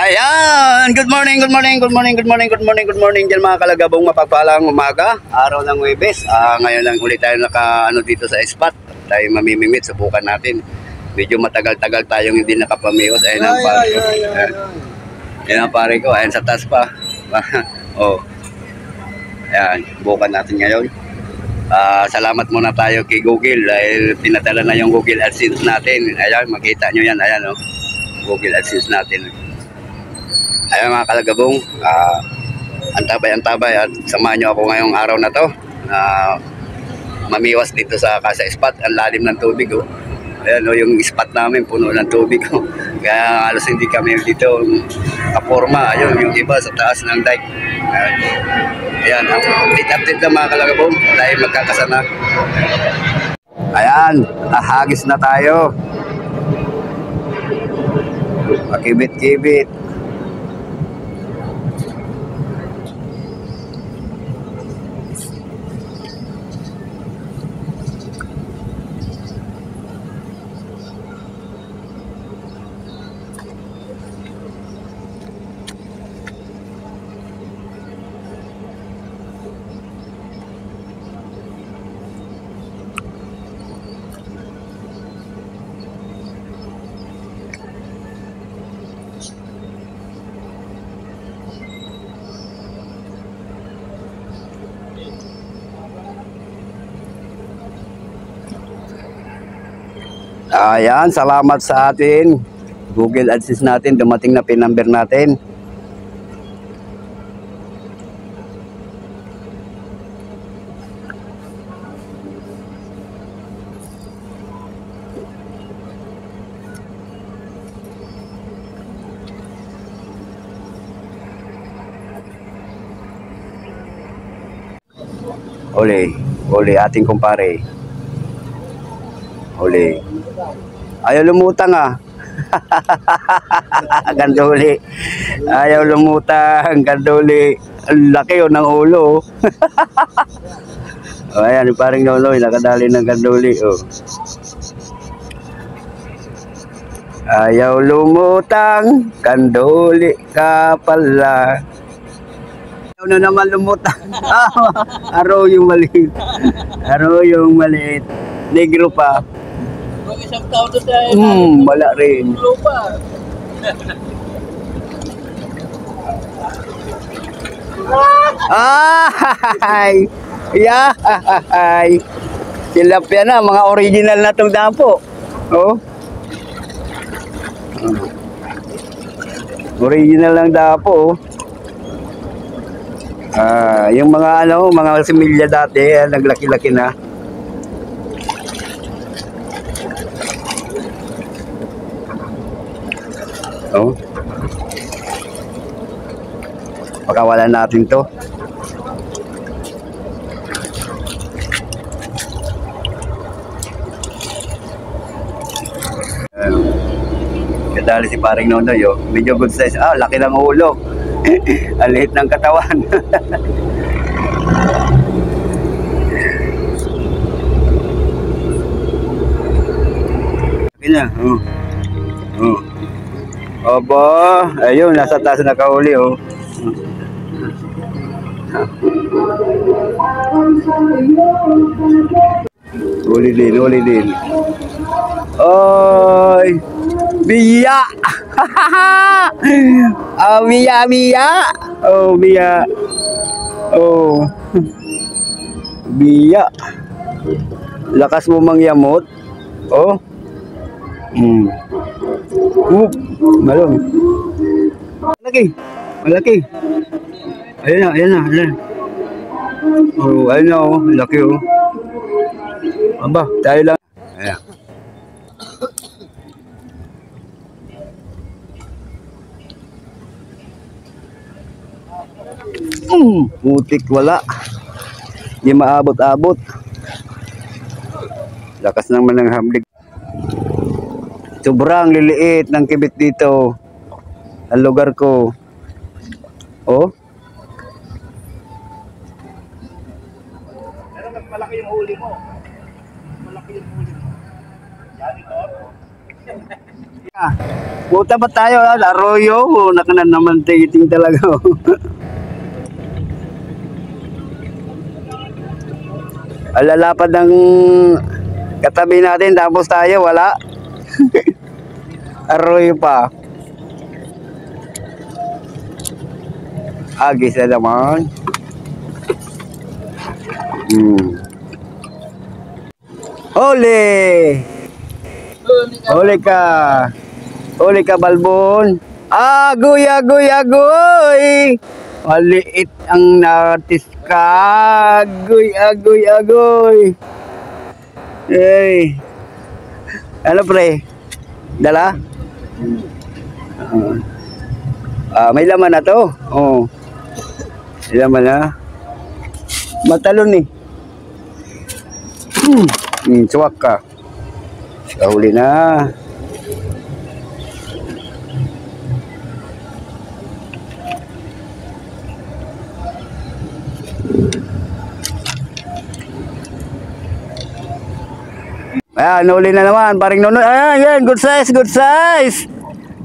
Ayan! Good morning, good morning, good morning, good morning, good morning, good morning dyan mga kalagabong mapagpalang umaga. Araw ng Huwebes. Ngayon lang ulit tayo dito sa spot. Tayo mamimimit, subukan natin. Medyo matagal-tagal tayong hindi nakapamiyos. Ayan ang pare ko. Ayan ang pare ko. Ayan sa taas pa. Oh. Ayan, subukan natin ngayon. Salamat muna tayo kay Google dahil pinadala na yung Google AdSense natin. Ayan, makita nyo yan. Ayan, oh. Google AdSense natin. Ayan mga kalagabong, antabay at samahan nyo ako ngayong araw na to na mamiwas dito sa Casa Spot. Ang lalim ng tubig, oh. Ayan, oh, yung spot namin puno ng tubig, oh. Kaya halos hindi kami dito kaporma. Ayun, yung iba sa taas ng dike. Ayan, update lang mga kalagabong dahil magkakasama. Ayan, hagis na tayo. Makibit-kibit. Ayan, salamat sa atin. Google AdSense natin, dumating na PIN number natin. Uli ating kumpare. Uli. Ayaw lumutang ah. Ganduli. Ayaw lumutang, ganduli. Ang laki yun ng ulo. Oh, ayan, parang Nonoy, nakadali ng ganduli. Oh. Ayaw lumutang, ganduli ka pala. Ayaw na naman lumutang. Araw yung maliit. Araw yung maliit. Negro pa. Kung isang taon doon sa wala rin. lupa. Ay! Yahay! Tilapia na, mga original na itong dampo. Oh. Original lang dapo. Yung mga mga similya dati, naglaki-laki na. Oh. Pakawalan natin to. Kadali si paring Nonoy, oh. Medyo good size. Laki ng ulo. Ang liit ng katawan. Laki na. Aba, ayun, nasa taas na kahuli, oh. Huli din. Oy! Biya! Biya! Oh, biya! Oh. Biya! Lakas mo mangyamot. Oh. Malong. Malaki. Ayan na. Oh, ayun na, oh. Laki, oh. Aba, tayo lang. Ayan. Putik wala. Hindi maabot-abot. Lakas naman ng hamlig. Sobrang liliit ng kibit dito. Ang lugar ko. Oh. Pero mas malaki yung huli mo. Malaki yung huli mo. Yan ito. Puta ba tayo? Arroyo. Nakanan naman tigiting talaga. Alalapad ng katabi natin tapos tayo wala. Arroyo pa. Agis na naman. Huli! Huli ka! Huli ka, Balbon! Agoy, agoy, agoy! Maliit ang natis ka! Agoy, agoy, agoy! Hey! Ano pre? Dala? May laman na to? Oo. May laman na. Matalon eh. Suwak ka. Kahuli na. Ayan, nahuli na naman. Paring Nonoy. Ayan, yan. Good size, good size.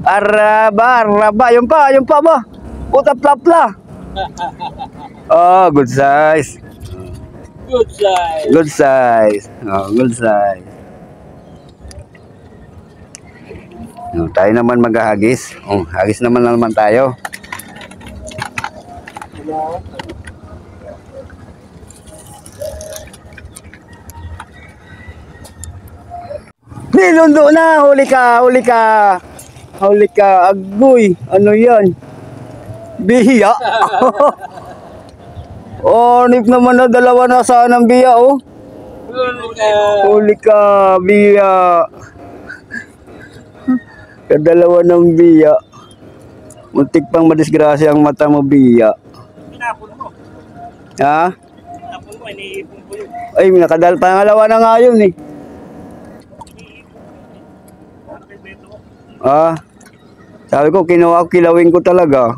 Araba, araba. Yung pa ba? Puta plapla. Oh, good size. Good size. Good size. Oh, good size. Tayo naman maghahagis. Hagis naman tayo. Nilundo na, huli ka, huli ka. Huli ka, agoy. Ano yan? Biya. Nip naman na, dalawa na saan ang biya, oh. Huli ka, biya. Kadalawa ng biya. Muntik pang madisgrasya ang mata mo, biya. Pinapon mo. Ha? Pinapon mo, iniipon ko yun. Ay, pangalawa na nga yun, eh. Sabi ko, kinuha ko, kilawin ko talaga.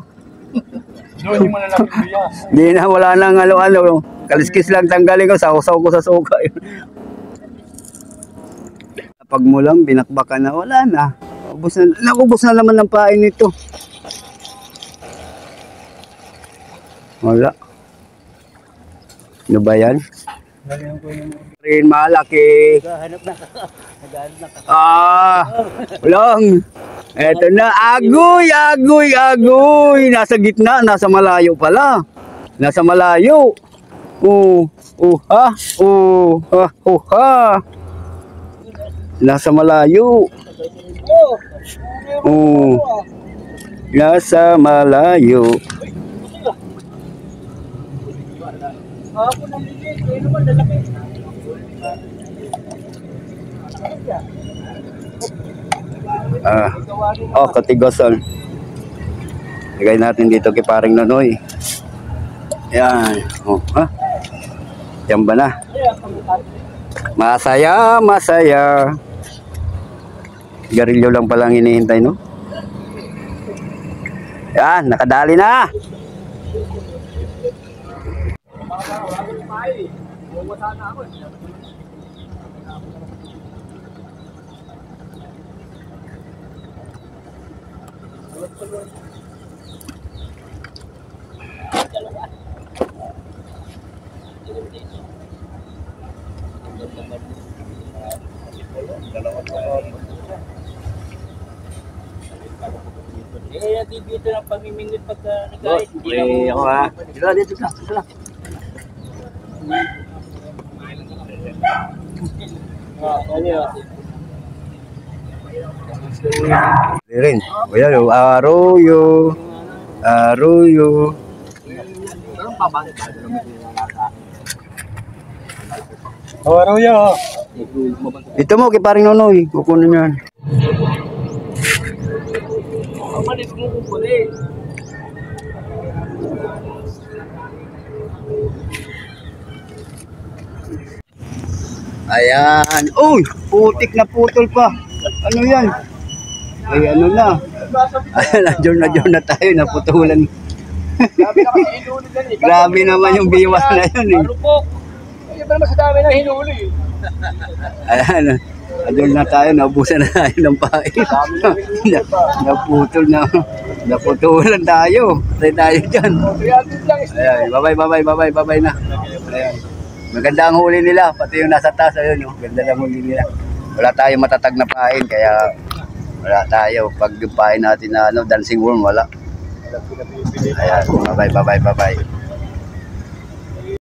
Doon mo na lang yung biya. Di na, wala nang ano. Kaliskis lang tanggalin ko, sausaw ko sa suka. Pag mo lang, binakbakan na, wala na. Naubos na naman ng pain nito. Wala. Ano ba yan? Rin malaki. Naghahanap na. Ulang. Eto na, agoy, agoy, agoy. Nasa gitna, nasa malayo pala. Nasa malayo. Ha. Nasa malayo. Nasa malayo. Ako nang bigay, kayo naman lalaki. Katigasan. Lagay natin dito kay paring Nonoy. Yan. Yan ba na? Masaya, masaya. Garilyo lang palang hinihintay, no? Yan, nakadali na. Dito ng pamimingit pagka nag-guide. Ako ha. Dito ka. Rin. Ayan, arroyo. Arroyo. Arroyo. Ito mo, kay paring Nonoy. Kukunin yan. Malis mo kukunin. Ayan. Uy, putik na putol pa. Ano yan? Ay, ano na. Ayan, adyon na tayo. Naputulan. Grabe naman yung biwas na yun eh. Malupok. Ayun pa naman sa dami na hinuli. Ayan. Adol na tayo, naubusan na tayo ng pain. Naputol na. Naputulan tayo. Tayo tayo dyan. 300 lang. Ayan, babay na. Ayan. Maganda ang huli nila, pati yung nasa taas, ayun, oh. Ganda ng huli nila. Wala tayong matatag na pain, kaya wala tayo. Pag yung pain natin na dancing worm, wala. Ayan, babay.